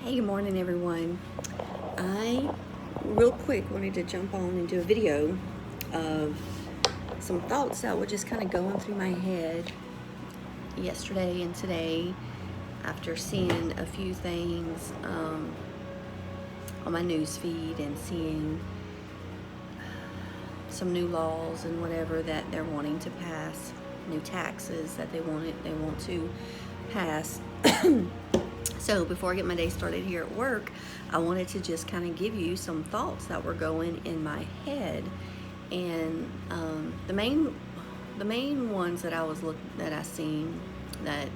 Hey, good morning, everyone. I, real quick, wanted to jump on and do a video of some thoughts that were just kind of going through my head yesterday and today after seeing a few things on my news feed and seeing some new laws and whatever that they're wanting to pass, new taxes that they want to pass. So before I get my day started here at work, I wanted to just kind of give you some thoughts that were going in my head, and the main ones that I seen that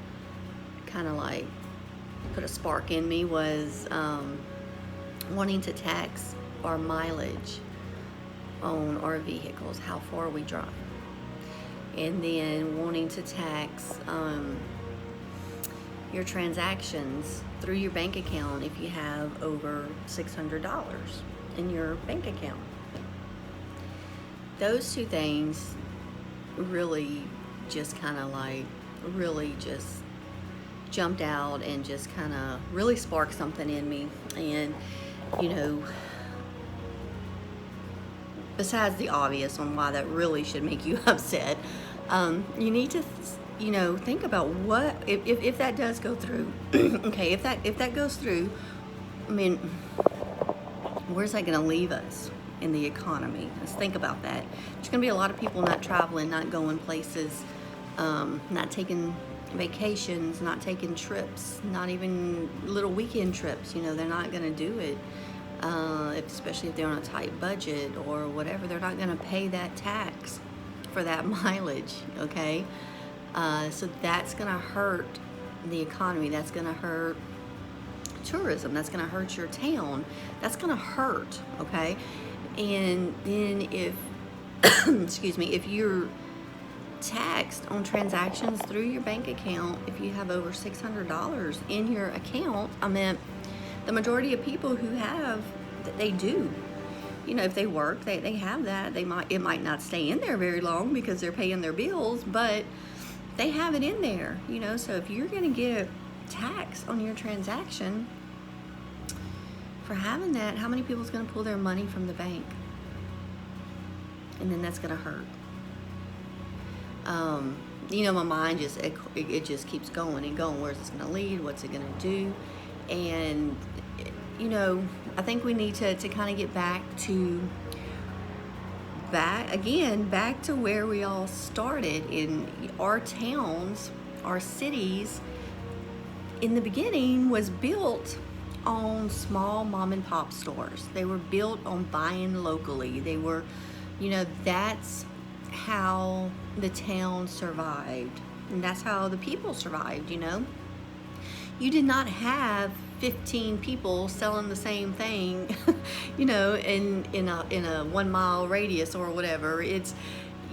kind of like put a spark in me was wanting to tax our mileage on our vehicles, how far we drive, and then wanting to tax your transactions through your bank account if you have over $600 in your bank account. Those two things really just kind of like really just jumped out and just kind of really sparked something in me. And besides the obvious on why that really should make you upset, you need to think about what if that does go through. Okay, if that goes through, I mean, where's that going to leave us in the economy? Let's think about that. There's going to be a lot of people not traveling, not going places, not taking vacations, not taking trips, not even little weekend trips. They're not going to do it, especially if they're on a tight budget or whatever. They're not going to pay that tax for that mileage. Okay. So that's going to hurt the economy. That's going to hurt tourism. That's going to hurt your town. That's going to hurt, okay? And then if, excuse me, if you're taxed on transactions through your bank account, if you have over $600 in your account, I mean, the majority of people who have, they do. If they work, they have that. It might not stay in there very long because they're paying their bills, but they have it in there, so if you're going to get tax on your transaction for having that, how many people's going to pull their money from the bank? And then that's going to hurt. My mind it just keeps going and going. Where's this going to lead? What's it going to do? And, I think we need to kind of get back to where we all started in our towns, our cities. In the beginning was built on small mom and pop stores. They were built on buying locally. They were, that's how the town survived. And that's how the people survived, You did not have 15 people selling the same thing, in a 1 mile radius or whatever.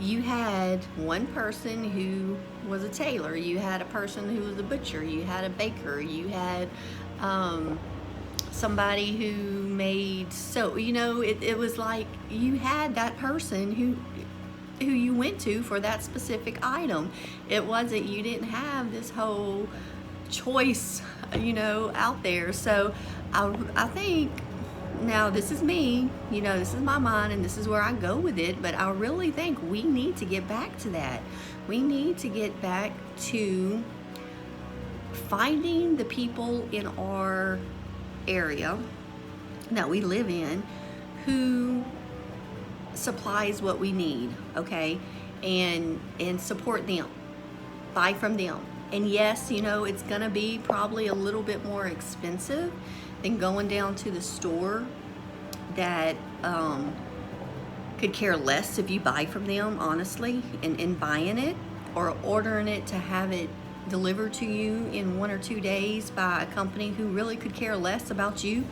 You had one person who was a tailor, you had a person who was a butcher, you had a baker, you had somebody who made it was like you had that person who you went to for that specific item. It wasn't, you didn't have this whole choice out there. So I think, now this is me, this is my mind and this is where I go with it, but I really think we need to get back to that. We need to get back to finding the people in our area that we live in who supplies what we need, okay, and support them, buy from them. And yes, it's gonna be probably a little bit more expensive than going down to the store that could care less if you buy from them, honestly, and buying it or ordering it to have it delivered to you in 1 or 2 days by a company who really could care less about you.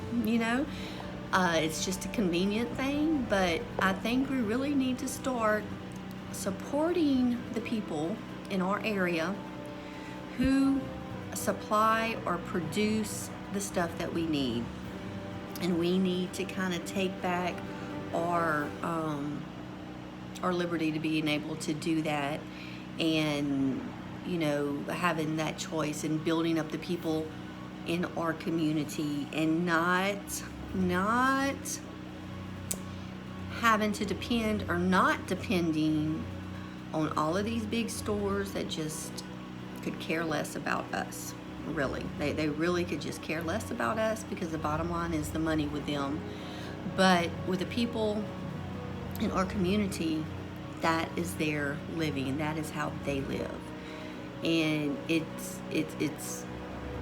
It's just a convenient thing. But I think we really need to start supporting the people in our area who supply or produce the stuff that we need. And we need to kind of take back our liberty to being able to do that, and having that choice and building up the people in our community and not having to depend or not depending on all of these big stores that just could care less about us. Really, they really could just care less about us, because the bottom line is the money with them. But with the people in our community, that is their living, that is how they live. And it's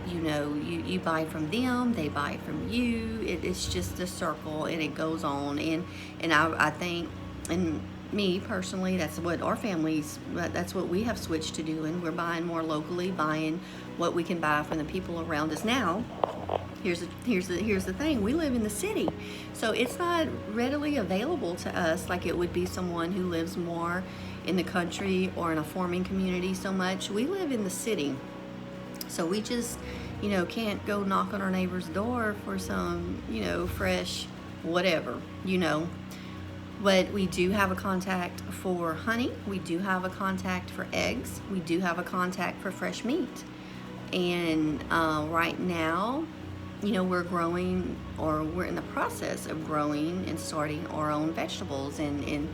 you know, you buy from them, they buy from you. It's just a circle, and it goes on. And I think, and me personally, that's what our families, that's what we have switched to doing. We're buying more locally, buying what we can buy from the people around us. Now, here's the thing: we live in the city, so it's not readily available to us like it would be someone who lives more in the country or in a farming community so much. We live in the city, so we just, you know, can't go knock on our neighbor's door for some, you know, fresh whatever, you know. But we do have a contact for honey. We do have a contact for eggs. We do have a contact for fresh meat. And right now, you know, we're growing, or we're in the process of growing and starting our own vegetables and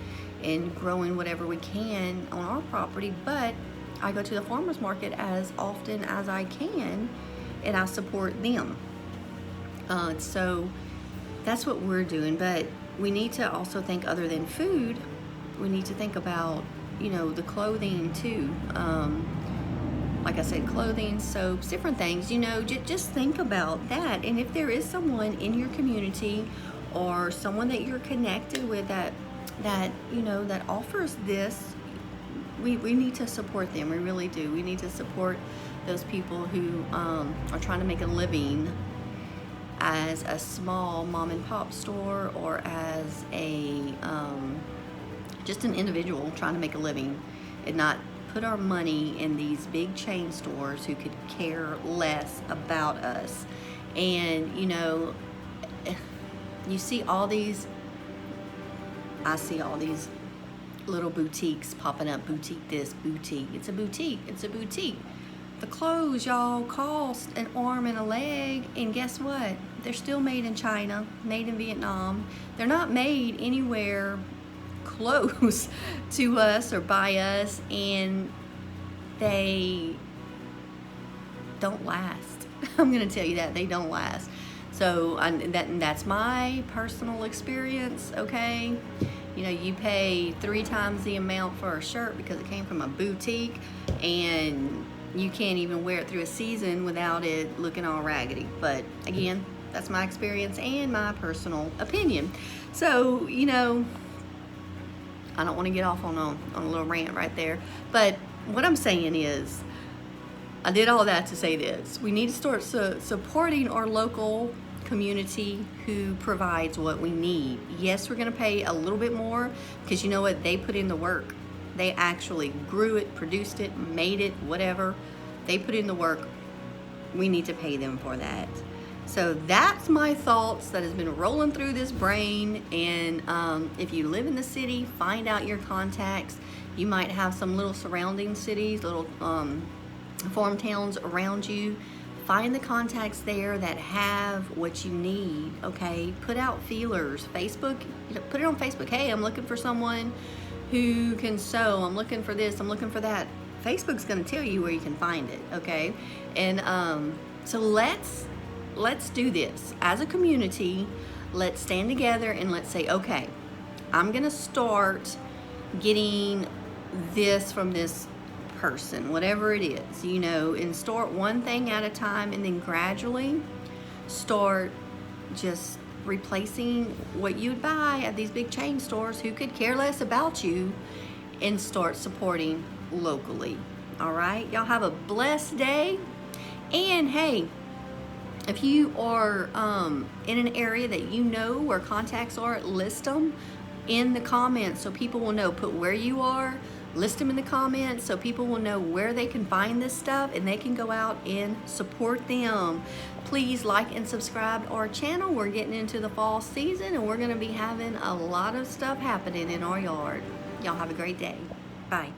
growing whatever we can on our property. But I go to the farmer's market as often as I can, and I support them. So that's what we're doing. But we need to also think, other than food, we need to think about, you know, the clothing too. Like I said, clothing, soaps, different things, you know, just think about that. And if there is someone in your community or someone that you're connected with that you know, that offers this, we need to support them. We really do. We need to support those people who are trying to make a living as a small mom and pop store, or as a just an individual trying to make a living, and not put our money in these big chain stores who could care less about us. And you know, you see all these, I see all these little boutiques popping up. Boutique this, boutique. It's a boutique. It's a boutique. The clothes, y'all, cost an arm and a leg, and guess what? They're still made in China, made in Vietnam. They're not made anywhere close to us or by us, and they don't last. I'm gonna tell you that, they don't last. So that's my personal experience, okay? You know, you pay 3 times the amount for a shirt because it came from a boutique, and you can't even wear it through a season without it looking all raggedy. But again, that's my experience and my personal opinion. So, you know, I don't want to get off on a little rant right there. But what I'm saying is, I did all that to say this: we need to start supporting our local community who provides what we need. Yes, we're going to pay a little bit more, because you know what? They put in the work. They actually grew it, produced it, made it, whatever. They put in the work. We need to pay them for that. So that's my thoughts that has been rolling through this brain. And if you live in the city, find out your contacts. You might have some little surrounding cities, little farm towns around you. Find the contacts there that have what you need, okay? Put out feelers. Facebook, put it on Facebook. Hey, I'm looking for someone who can sew. I'm looking for this, I'm looking for that. Facebook's gonna tell you where you can find it, okay? And so let's do this as a community. Let's stand together and let's say, okay, I'm gonna start getting this from this person, whatever it is, you know, and start one thing at a time, and then gradually start just replacing what you'd buy at these big chain stores who could care less about you, and start supporting locally. All right, y'all have a blessed day. And hey, if you are in an area that you know where contacts are, list them in the comments so people will know. Put where you are, list them in the comments so people will know where they can find this stuff, and they can go out and support them. Please like and subscribe to our channel. We're getting into the fall season, and we're going to be having a lot of stuff happening in our yard. Y'all have a great day. Bye.